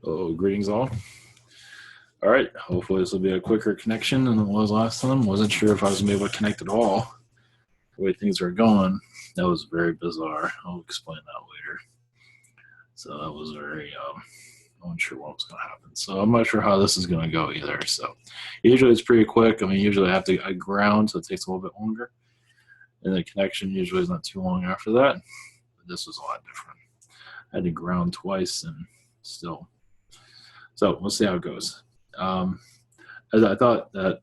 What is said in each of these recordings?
Oh, greetings all. All right, hopefully this will be a quicker connection than it was last time. Wasn't sure if I was going to be able to connect at all. The way things were going, that was very bizarre. I'll explain that later. So that was very, I wasn't sure what was going to happen. So I'm not sure how this is going to go either. So usually it's pretty quick. I mean, usually I have to ground, so it takes a little bit longer. And the connection usually is not too long after that. But this was a lot different. I had to ground twice and still. So we'll see how it goes. As I thought that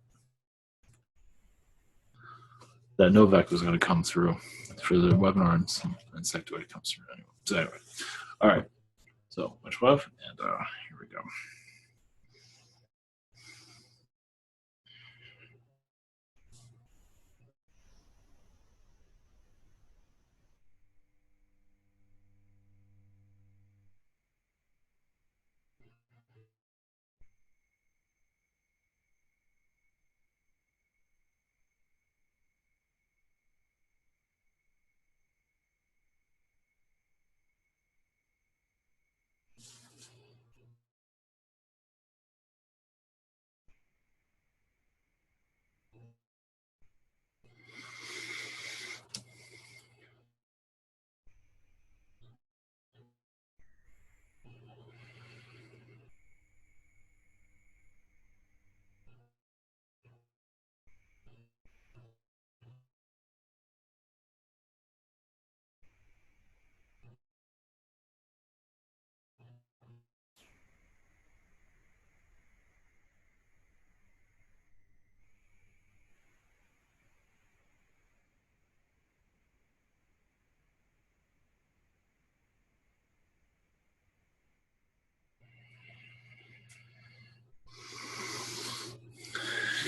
Novak was going to come through for the webinar and Sectoid comes through anyway. So anyway, all right. So much love, and here we go.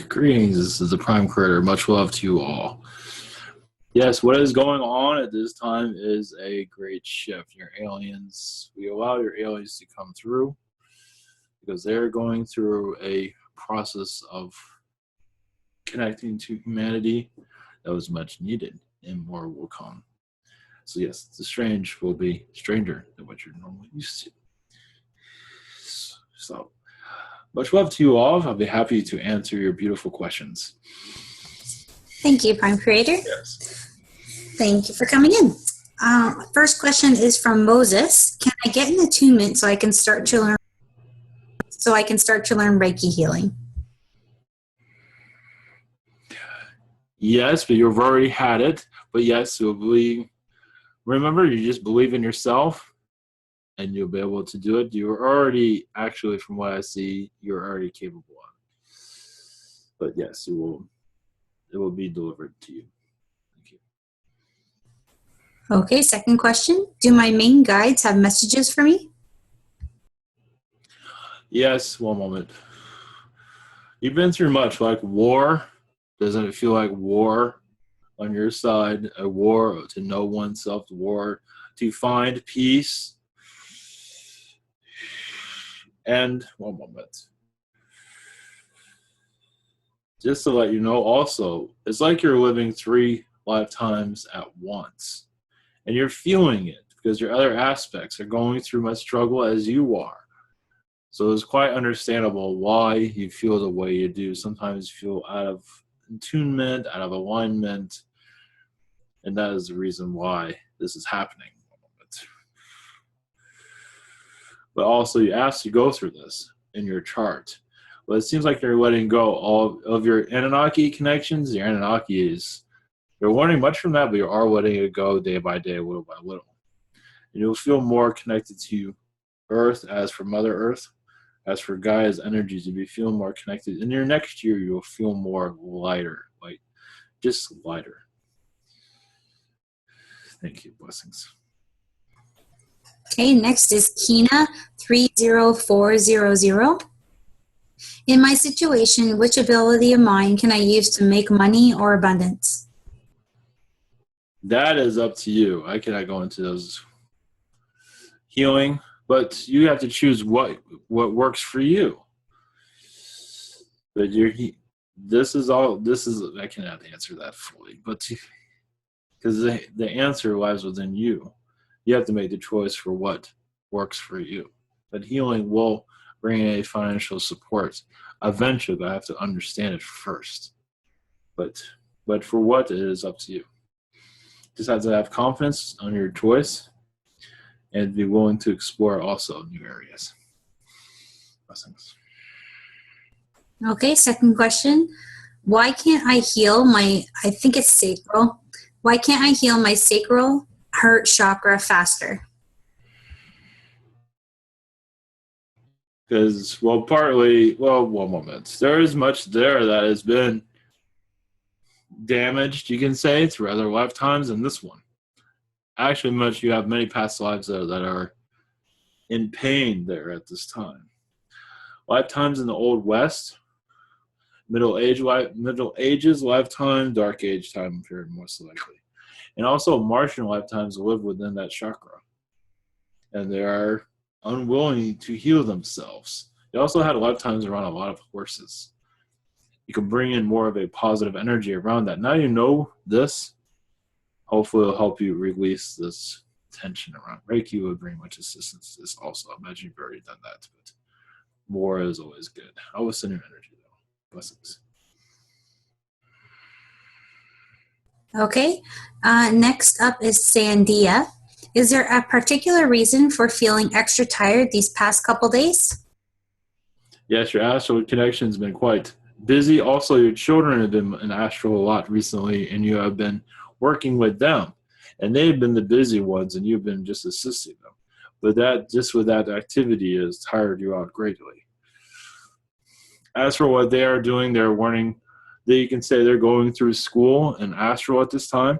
Greetings, this is the Prime Creator. Much love to you all. Yes, what is going on at this time is a great shift. Your aliens, we allow your aliens to come through because they're going through a process of connecting to humanity that was much needed, and more will come. So yes, the strange will be stranger than what you're normally used to. So much love to you all. I'll be happy to answer your beautiful questions. Thank you, Prime Creator. Yes. Thank you for coming in. First question is from Moses. Can I get an attunement so I can start to learn Reiki healing? Yes, but you've already had it. But yes, you'll believe. Remember, you just believe in yourself, and you'll be able to do it. You're already, actually, from what I see, you're already capable of it. But yes, it will be delivered to you. Thank you. Okay, second question. Do my main guides have messages for me? Yes, one moment. You've been through much, like war. Doesn't it feel like war on your side? A war to know oneself, war to find peace. And one moment. Just to let you know also, it's like you're living 3 lifetimes at once. And you're feeling it because your other aspects are going through much struggle as you are. So it's quite understandable why you feel the way you do. Sometimes you feel out of attunement, out of alignment, and that is the reason why this is happening. But also you asked to go through this in your chart. But it seems like you're letting go all of your Anunnaki connections. Your Anunnaki you're learning much from that, but you are letting it go day by day, little by little. And you'll feel more connected to Earth. As for Mother Earth, as for Gaia's energies, you'll be feeling more connected. In your next year, you'll feel more lighter, like just lighter. Thank you. Blessings. Okay, next is Kina 30400. In my situation, which ability of mine can I use to make money or abundance? That is up to you. I cannot go into those healing, but you have to choose what works for you. But I cannot answer that fully, but because the answer lies within you. You have to make the choice for what works for you. But healing will bring a financial support eventually, but I have to understand it first. But for what, it is up to you. Just have to have confidence on your choice and be willing to explore also new areas. Blessings. Okay, second question. Why can't I heal my, I think it's sacral. Why can't I heal my sacral heart chakra faster? Because, well, partly, well, one moment. There is much there that has been damaged, you can say, through other lifetimes than this one. Actually, you have many past lives there that are in pain there at this time. Lifetimes in the Old West, Middle Ages lifetime, Dark Age time period, most likely. And also Martian lifetimes live within that chakra. And they are unwilling to heal themselves. They also had lifetimes around a lot of horses. You can bring in more of a positive energy around that. Now you know this. Hopefully it'll help you release this tension around Reiki. Would bring much assistance to this also. I imagine you've already done that, but more is always good. I will send you energy though. Blessings. Okay, next up is Sandia. Is there a particular reason for feeling extra tired these past couple days? Yes, your astral connection has been quite busy. Also, your children have been in astral a lot recently, and you have been working with them. And they've been the busy ones, and you've been just assisting them. But that, just with that activity, has tired you out greatly. As for what they are doing, they're learning. You can say they're going through school and astral at this time.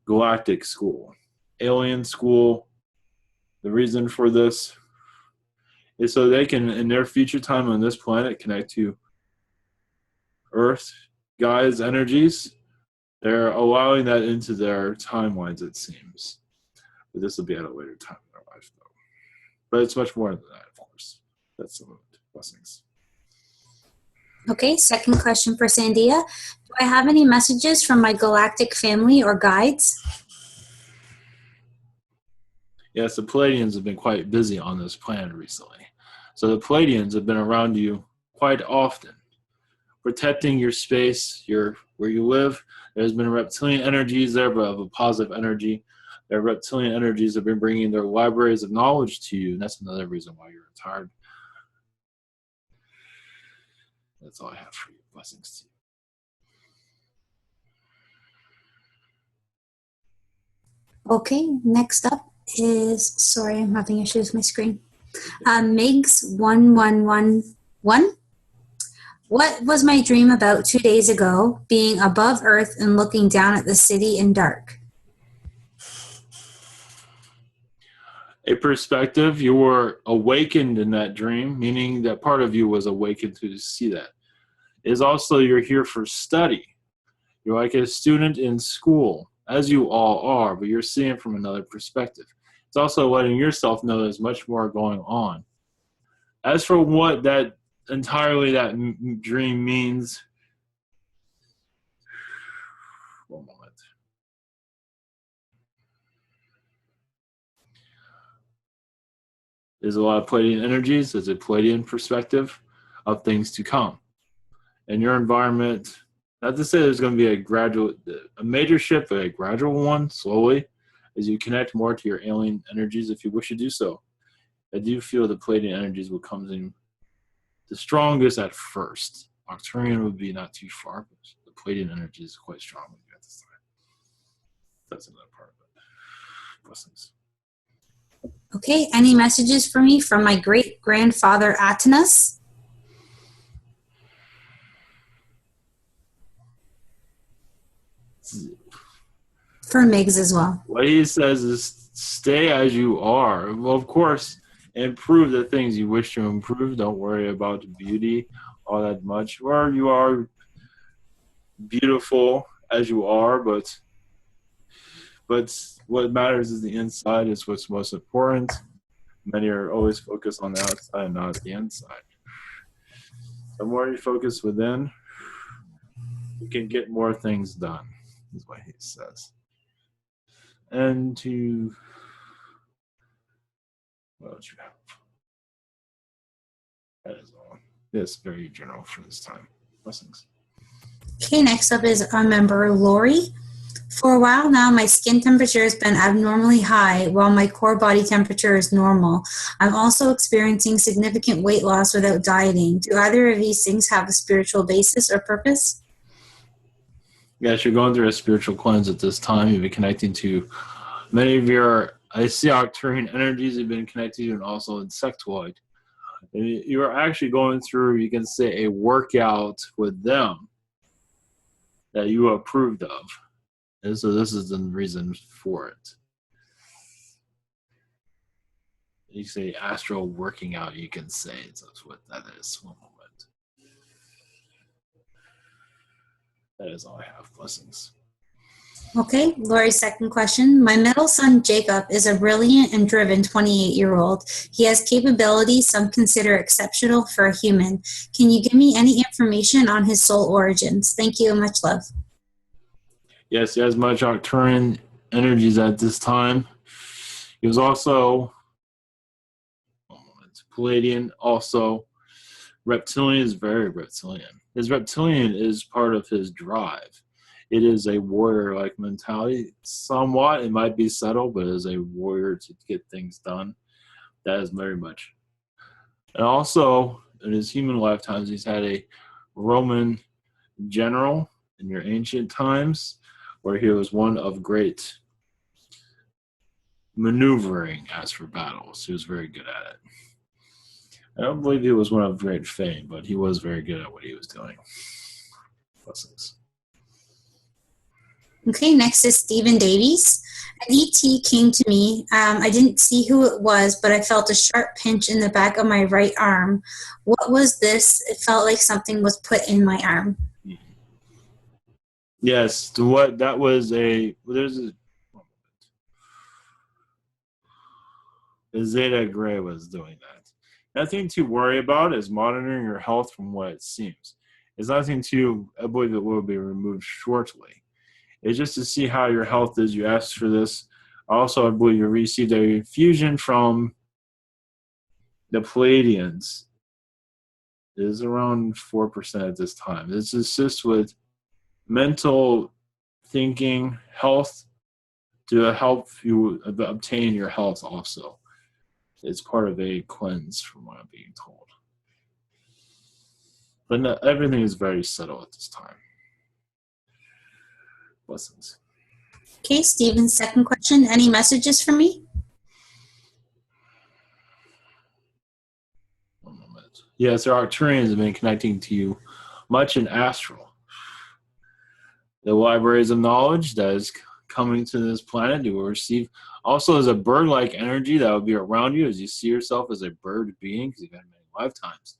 Galactic school, alien school. The reason for this is so they can, in their future time on this planet, connect to Earth, Gaia's energies. They're allowing that into their timelines, it seems. But this will be at a later time in their life, though. But it's much more than that, of course. That's some of it. Blessings. Okay, second question for Sandia. Do I have any messages from my galactic family or guides? Yes, the Pleiadians have been quite busy on this planet recently. So the Pleiadians have been around you quite often, protecting your space, where you live. There's been reptilian energies there, but of a positive energy. Their reptilian energies have been bringing their libraries of knowledge to you, and that's another reason why you're tired. That's all I have for you. Blessings to you. Okay, next up is, sorry, I'm having issues with my screen. Migs1111. What was my dream about 2 days ago, being above Earth and looking down at the city in dark? A perspective, you were awakened in that dream, meaning that part of you was awakened to see that. Is also you're here for study. You're like a student in school, as you all are, but you're seeing from another perspective. It's also letting yourself know there's much more going on. As for what that dream means, one moment. There's a lot of Pleiadian energies. There's a Pleiadian perspective of things to come. And your environment, not to say there's going to be a major shift, but a gradual one, slowly, as you connect more to your alien energies if you wish to do so. I do feel the Pleiadian energies will come in the strongest at first. Arcturian would be not too far, but the Pleiadian energy is quite strong at this time. That's another part of it. Blessings. Okay, any messages for me from my great-grandfather Atenas? For Migs as well. What he says is stay as you are. Well, of course, improve the things you wish to improve. Don't worry about beauty all that much. Or you are beautiful as you are, but what matters is the inside is what's most important. Many are always focused on the outside, not the inside. The more you focus within, you can get more things done, is what he says. And to What else you have? That is all. It's very general for this time. Blessings. Okay, next up is our member Lori. For a while now, my skin temperature has been abnormally high while my core body temperature is normal. I'm also experiencing significant weight loss without dieting. Do either of these things have a spiritual basis or purpose? Yes, you're going through a spiritual cleanse at this time. You've been connecting to many of your, I see Arcturian energies you've been connected to, and also insectoid. And you are actually going through, you can say, a workout with them that you approved of. And so this is the reason for it. You say astral working out, you can say. That's what that is. One moment. That is all I have. Blessings. Okay, Lori's second question. My middle son, Jacob, is a brilliant and driven 28-year-old. He has capabilities some consider exceptional for a human. Can you give me any information on his soul origins? Thank you and much love. Yes, he has much Arcturian energies at this time. He was also Palladian, also reptilian is very reptilian. His reptilian is part of his drive. It is a warrior-like mentality. Somewhat, it might be subtle, but it is a warrior to get things done. That is very much. And also, in his human lifetimes, he's had a Roman general in your ancient times, where he was one of great maneuvering as for battles. He was very good at it. I don't believe he was one of great fame, but he was very good at what he was doing. Blessings. Okay, next is Stephen Davies. An ET came to me. I didn't see who it was, but I felt a sharp pinch in the back of my right arm. What was this? It felt like something was put in my arm. Yes, what that was a Zeta Gray was doing that. Nothing to worry about is monitoring your health from what it seems. It's nothing to, I believe it will be removed shortly. It's just to see how your health is. You asked for this. Also, I believe you received a infusion from the Palladians. It is around 4% at this time. This assists with mental thinking, health, to help you obtain your health also. It's part of a cleanse from what I'm being told. But no, everything is very subtle at this time. Blessings. Okay, Stephen's second question. Any messages for me? One moment. Yes, there are Arcturians have been connecting to you much in astral. The libraries of knowledge that is coming to this planet, you will receive. Also, as a bird-like energy that will be around you as you see yourself as a bird being, because you've had many lifetimes.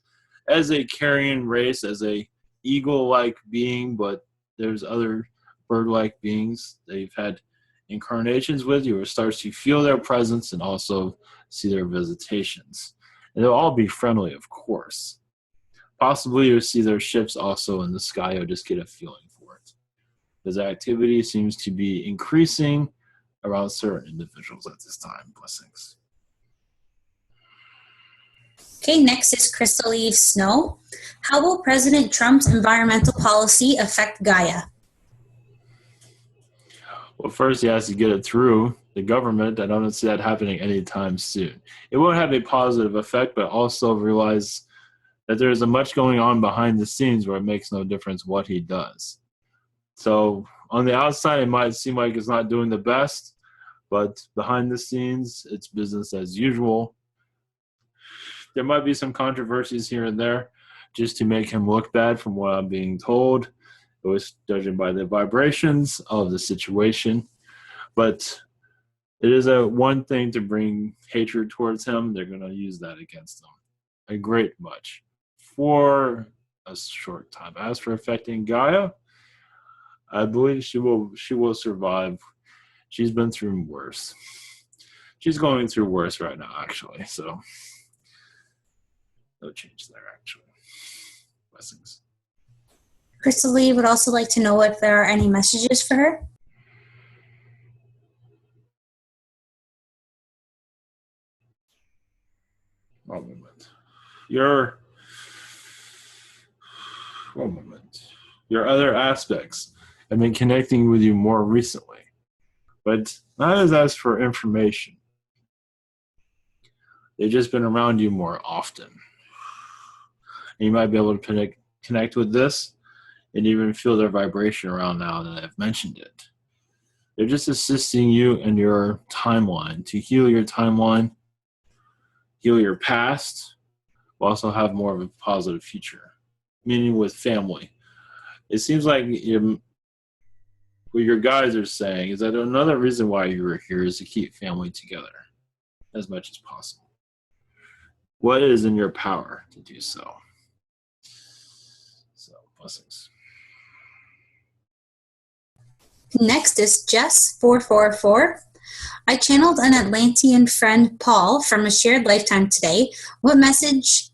As a carrion race, as a eagle-like being, but there's other bird-like beings that you've had incarnations with. You will start to feel their presence and also see their visitations. And they'll all be friendly, of course. Possibly you'll see their ships also in the sky. You'll just get a feeling for it. Because activity seems to be increasing around certain individuals at this time. Blessings. Okay, next is Crystal Eve Snow. How will President Trump's environmental policy affect Gaia? Well, first he has to get it through the government. I don't see that happening anytime soon. It won't have a positive effect, but also realize that there's much going on behind the scenes where it makes no difference what he does. So on the outside, it might seem like it's not doing the best, but behind the scenes, it's business as usual. There might be some controversies here and there just to make him look bad from what I'm being told. It was judging by the vibrations of the situation. But it is one thing to bring hatred towards him. They're going to use that against him a great much for a short time. As for affecting Gaia, I believe she will survive. She's been through worse. She's going through worse right now, actually. So no change there, actually. Blessings. Crystal Lee would also like to know if there are any messages for her. One moment. Your other aspects have been connecting with you more recently, but not as asked for information. They've just been around you more often. And you might be able to connect with this and even feel their vibration around now that I've mentioned it. They're just assisting you in your timeline to heal your timeline, heal your past, but also have more of a positive future, meaning with family. It seems like what your guides are saying is that another reason why you were here is to keep family together as much as possible. What is in your power to do so? So, blessings. Next is Jess444. I channeled an Atlantean friend, Paul, from a shared lifetime today. What messages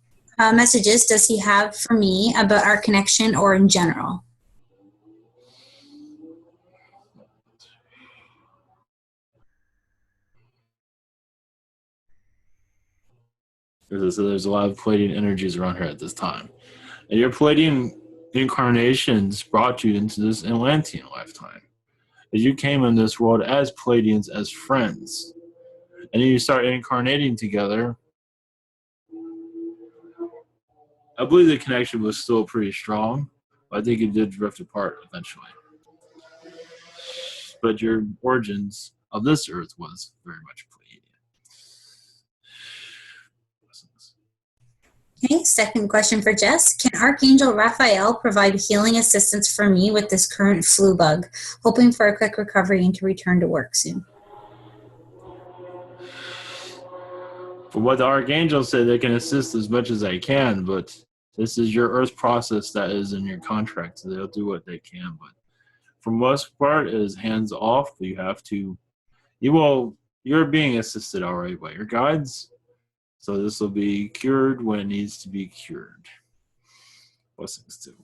does he have for me about our connection or in general? There's a lot of Pleiadian energies around here at this time. And your Pleiadian incarnations brought you into this Atlantean lifetime. As you came in this world as Pleiadians, as friends. And then you start incarnating together. I believe the connection was still pretty strong, but I think it did drift apart eventually. But your origins of this earth was very much Pleiadian. Okay, second question for Jess. Can Archangel Raphael provide healing assistance for me with this current flu bug? Hoping for a quick recovery and to return to work soon. From what the Archangel said, they can assist as much as they can, but this is your earth process that is in your contract, so they'll do what they can. But for most part, it is hands off. You're being assisted already by your guides. So this will be cured when it needs to be cured. Blessings too.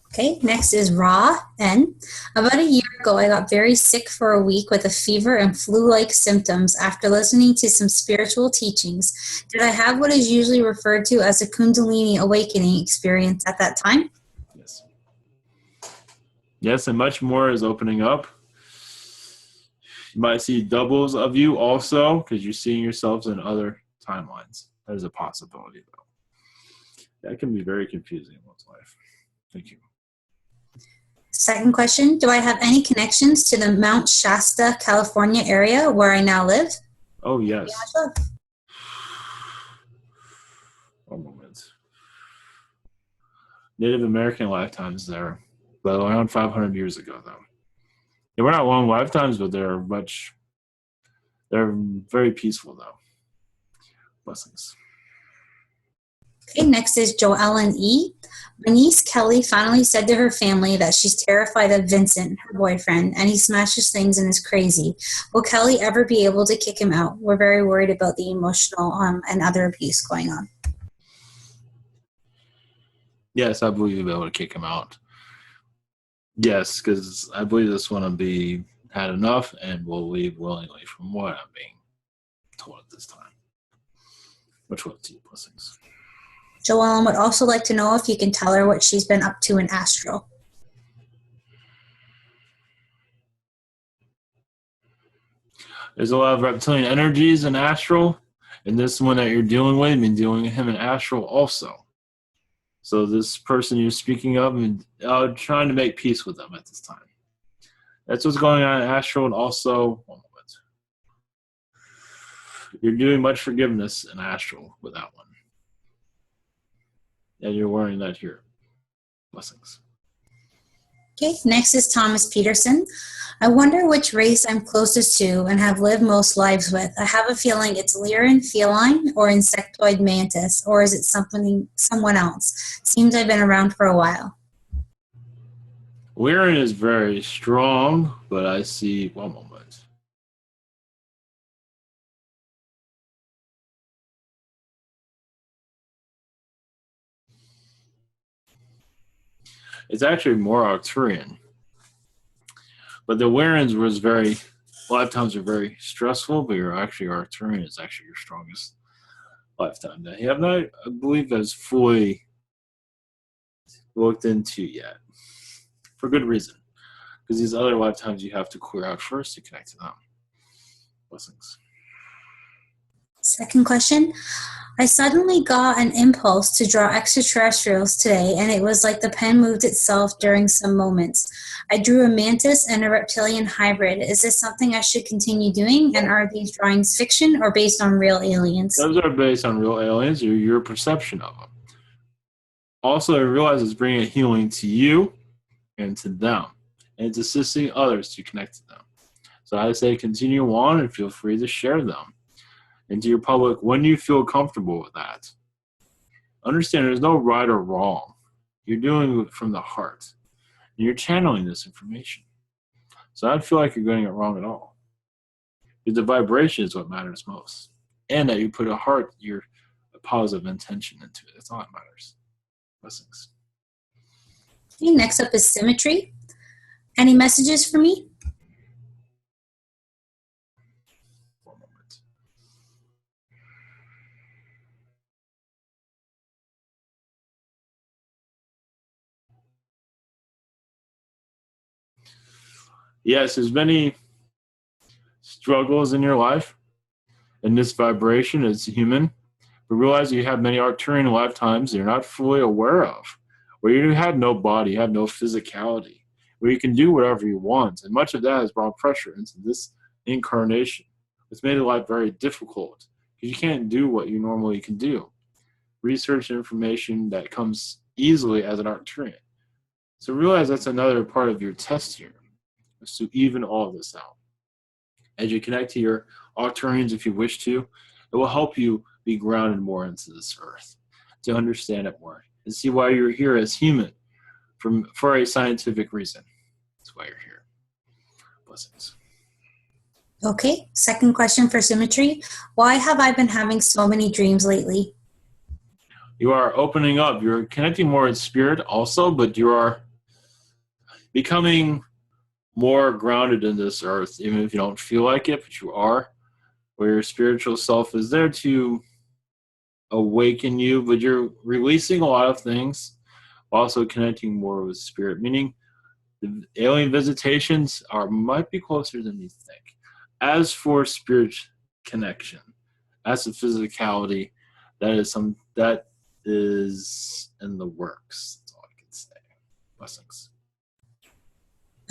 Okay, next is Ra N. About a year ago, I got very sick for a week with a fever and flu-like symptoms after listening to some spiritual teachings. Did I have what is usually referred to as a Kundalini awakening experience at that time? Yes. Yes, and much more is opening up. You might see doubles of you also, because you're seeing yourselves in other timelines. That is a possibility, though. That can be very confusing in one's life. Thank you. Second question, do I have any connections to the Mount Shasta, California area where I now live? Oh, yes. Yeah, One moment. Native American lifetimes there, but around 500 years ago, though. They were not long lifetimes, but they're very peaceful, though. Blessings. Okay, next is Joellen E. My niece Kelly finally said to her family that she's terrified of Vincent, her boyfriend, and he smashes things and is crazy. Will Kelly ever be able to kick him out? We're very worried about the emotional and other abuse going on. Yes, I believe you'll be able to kick him out. Yes, because I believe this one will be had enough and will leave willingly from what I'm being told at this time. Much love to you, blessings. Joellen would also like to know if you can tell her what she's been up to in astral. There's a lot of reptilian energies in astral, and this one that you're dealing with, you've been dealing with him in astral also. So this person you're speaking of, and trying to make peace with them at this time. That's what's going on in astral, and also, one moment. You're doing much forgiveness in astral with that one. And you're learning that here. Blessings. Okay, next is Thomas Peterson. I wonder which race I'm closest to and have lived most lives with. I have a feeling it's Lyran feline or insectoid mantis, or is it someone else? Seems I've been around for a while. Lyran is very strong, but I see one moment. It's actually more Arcturian. But the Lyrans a lot of times are very stressful, but you're actually Arcturian is actually your strongest lifetime that you have not, I believe, as fully looked into yet. For good reason. Because these other lifetimes you have to clear out first to connect to them. Blessings. Second question. I suddenly got an impulse to draw extraterrestrials today, and it was like the pen moved itself during some moments. I drew a mantis and a reptilian hybrid. Is this something I should continue doing? And are these drawings fiction or based on real aliens? Those are based on real aliens or your perception of them. Also, I realize it's bringing healing to you and to them, and it's assisting others to connect to them. So I say continue on and feel free to share them into your public when you feel comfortable with that. Understand there's no right or wrong. You're doing it from the heart. And you're channeling this information. So I don't feel like you're getting it wrong at all. Because the vibration is what matters most. And that you put a positive intention into it. That's all that matters. Blessings. Okay, next up is symmetry. Any messages for me? One moment. Yes, there's many struggles in your life, and this vibration is human. But realize you have many Arcturian lifetimes you're not fully aware of, where you have no body, you have no physicality, where you can do whatever you want. And much of that has brought pressure into this incarnation. It's made life very difficult because you can't do what you normally can do. Research information that comes easily as an Arcturian. So realize that's another part of your test here, is to even all of this out. As you connect to your Arcturians, if you wish to, it will help you be grounded more into this earth, to understand it more, and see why you're here as human for a scientific reason. That's why you're here. Blessings. Okay, second question for symmetry. Why have I been having so many dreams lately? You are opening up. You're connecting more with spirit also, but you are becoming more grounded in this earth, even if you don't feel like it, but you are, where your spiritual self is there to awaken you, but you're releasing a lot of things, also connecting more with spirit, meaning the alien visitations might be closer than you think. As for spirit connection, as for physicality, that is in the works. That's all I can say. Blessings.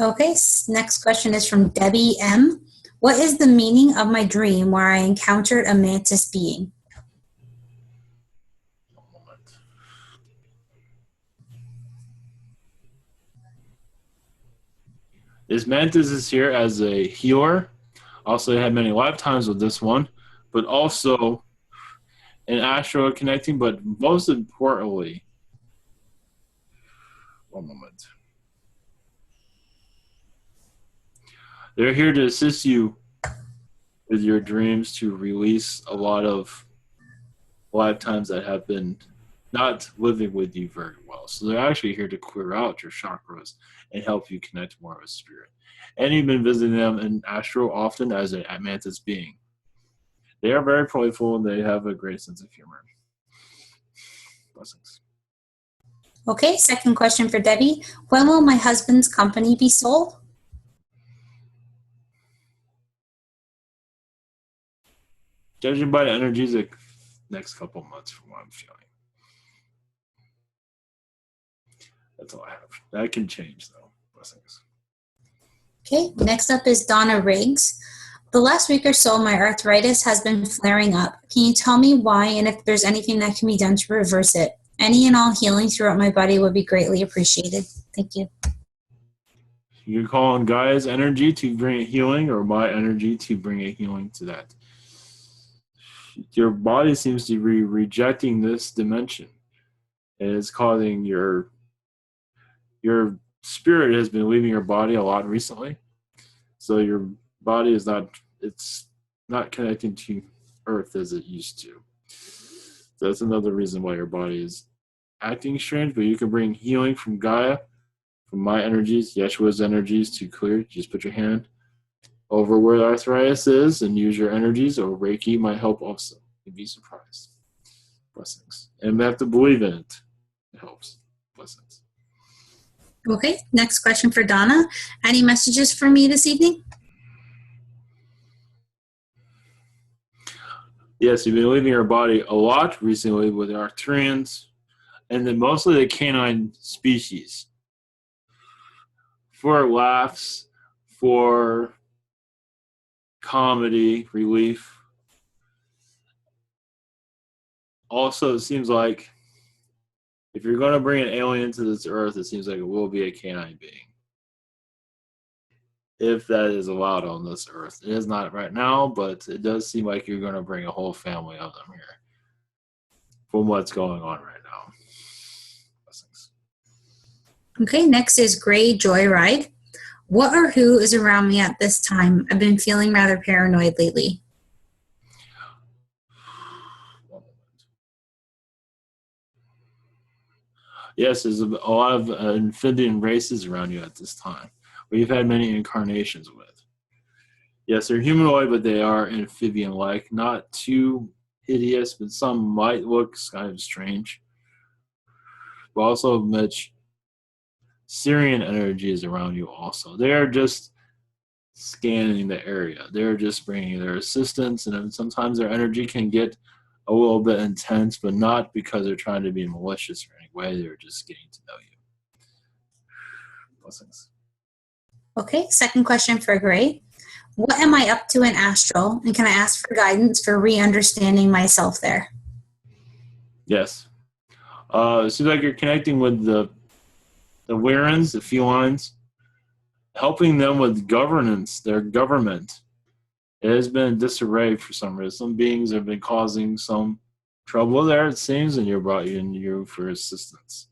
Okay, next question is from Debbie M. What is the meaning of my dream where I encountered a mantis being? One moment. This mantis is here as a healer. Also, had many lifetimes with this one, but also an astral connecting, but most importantly, one moment. They're here to assist you with your dreams, to release a lot of lifetimes that have been not living with you very well. So they're actually here to clear out your chakras and help you connect more with spirit. And you've been visiting them in astral often as a mantis being. They are very playful and they have a great sense of humor. Blessings. Okay, second question for Debbie. When will my husband's company be sold? Judging by the energies, the next couple months from what I'm feeling. That's all I have. That can change though. Blessings. Okay, next up is Donna Riggs. The last week or so, my arthritis has been flaring up. Can you tell me why and if there's anything that can be done to reverse it? Any and all healing throughout my body would be greatly appreciated. Thank you. You can call on Gaia's energy to bring a healing or my energy to bring a healing to that. Your body seems to be rejecting this dimension. And it's causing your spirit has been leaving your body a lot recently. So your body is not connecting to earth as it used to. So that's another reason why your body is acting strange, but you can bring healing from Gaia, from my energies, Yeshua's energies to clear. Just put your hand over where the arthritis is and use your energies, or Reiki might help also. You'd be surprised. Blessings. And we have to believe in it. It helps. Blessings. Okay, next question for Donna. Any messages for me this evening? Yes, you've been leaving your body a lot recently with the Arcturians and then mostly the canine species. For laughs, for comedy, relief. Also, it seems like if you're going to bring an alien to this earth, it seems like it will be a canine being. If that is allowed on this earth. It is not right now, but it does seem like you're going to bring a whole family of them here from what's going on right now. Blessings. Okay, next is Gray Joyride. What or who is around me at this time? I've been feeling rather paranoid lately. Yes, there's a lot of amphibian races around you at this time, where you've had many incarnations with. Yes, they're humanoid, but they are amphibian-like. Not too hideous, but some might look kind of strange. But also much Syrian energy is around you also. They are just scanning the area. They're just bringing their assistance, and then sometimes their energy can get a little bit intense, but not because they're trying to be malicious or any way. They're just getting to know you. Blessings. Okay, second question for Gray. What am I up to in astral, and can I ask for guidance for re-understanding myself there? Yes. It seems like you're connecting with the Warrens, the felines, helping them with governance, their government. It has been in disarray for some reason. Some beings have been causing some trouble there, it seems, and you're brought in you for assistance.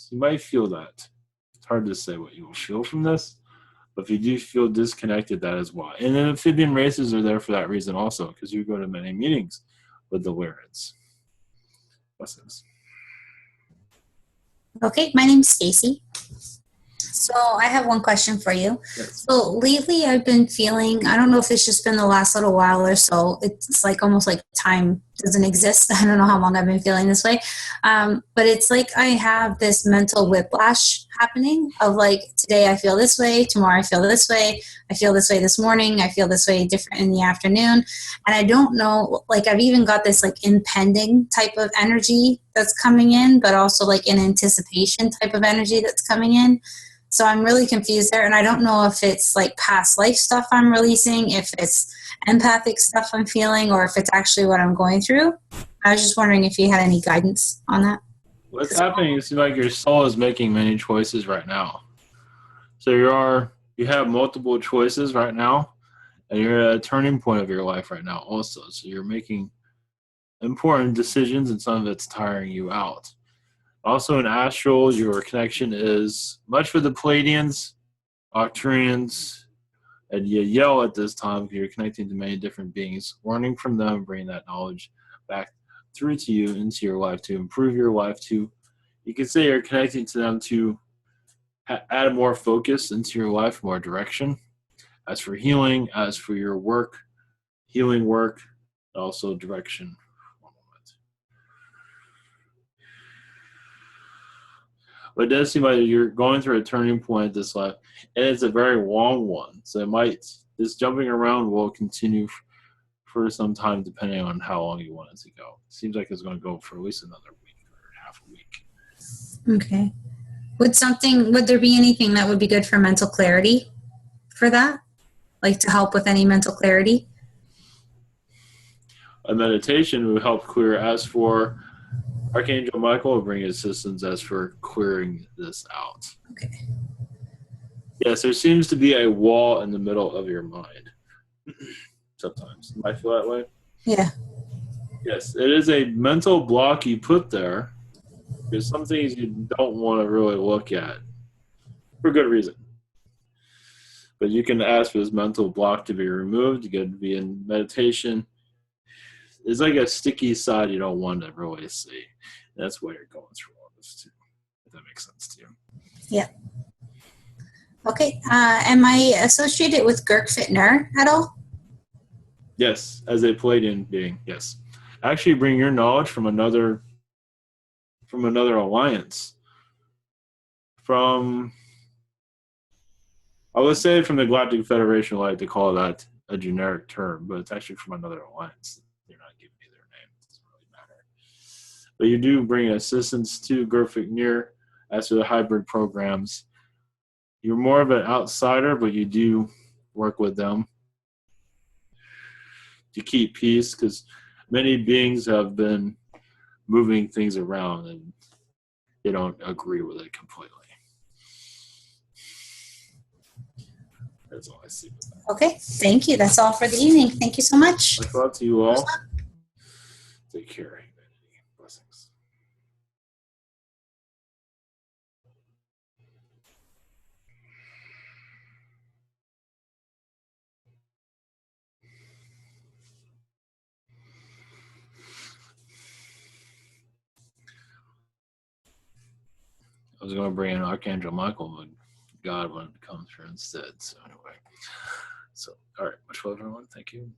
You might feel that. It's hard to say what you will feel from this, but if you do feel disconnected, that is why. And then amphibian races are there for that reason also, because you go to many meetings with the Warrens. Blessings. Okay, my name's Stacy. So I have one question for you. Yes. So lately I've been feeling, I don't know if it's just been the last little while or so, it's like almost like time doesn't exist. I don't know how long I've been feeling this way. But it's like I have this mental whiplash happening of like, today I feel this way, tomorrow I feel this way this morning, I feel this way different in the afternoon. And I don't know, like I've even got this like impending type of energy that's coming in, but also like an anticipation type of energy that's coming in. So I'm really confused there, and I don't know if it's like past life stuff I'm releasing, if it's empathic stuff I'm feeling, or if it's actually what I'm going through. I was just wondering if you had any guidance on that. What's happening, it seems like your soul is making many choices right now. So you have multiple choices right now, and you're at a turning point of your life right now also. So you're making important decisions, and some of it's tiring you out. Also in astral, your connection is much with the Pleiadians, Arcturians, and Yael at this time because you're connecting to many different beings, learning from them, bringing that knowledge back through to you into your life to improve your life. You can say you're connecting to them to add more focus into your life, more direction. As for healing, as for your work, healing work, also direction. But it does seem like you're going through a turning point this life, and it's a very long one. So this jumping around will continue for some time, depending on how long you want it to go. It seems like it's going to go for at least another week or half a week. Okay. Would there be anything that would be good for mental clarity for that? Like to help with any mental clarity? A meditation would help clear. As for Archangel Michael will bring assistance as for clearing this out. Okay. Yes, there seems to be a wall in the middle of your mind. Sometimes. You might feel that way? Yeah. Yes, it is a mental block you put there. There's some things you don't want to really look at for good reason. But you can ask for this mental block to be removed. You could be in meditation. It's like a sticky side you don't want to really see. That's why you're going through all this too. If that makes sense to you. Yeah. Okay. Am I associated with Girk Fitner at all? Yes, as a Pleiadian being, yes. actually bring your knowledge from another alliance. From, I would say from the Galactic Federation, I like to call that a generic term, but it's actually from another alliance. They're not giving me their name. It doesn't really matter. But you do bring assistance to Gerfik Nir as to the hybrid programs. You're more of an outsider, but you do work with them to keep peace, because many beings have been moving things around and they don't agree with it completely. That's all I see with that. Okay, thank you. That's all for the evening. Thank you so much. Much love to you all. Take care. Blessings. I was going to bring in Archangel Michael, but God wanted to come through instead. So anyway, all right, much love, everyone. Thank you.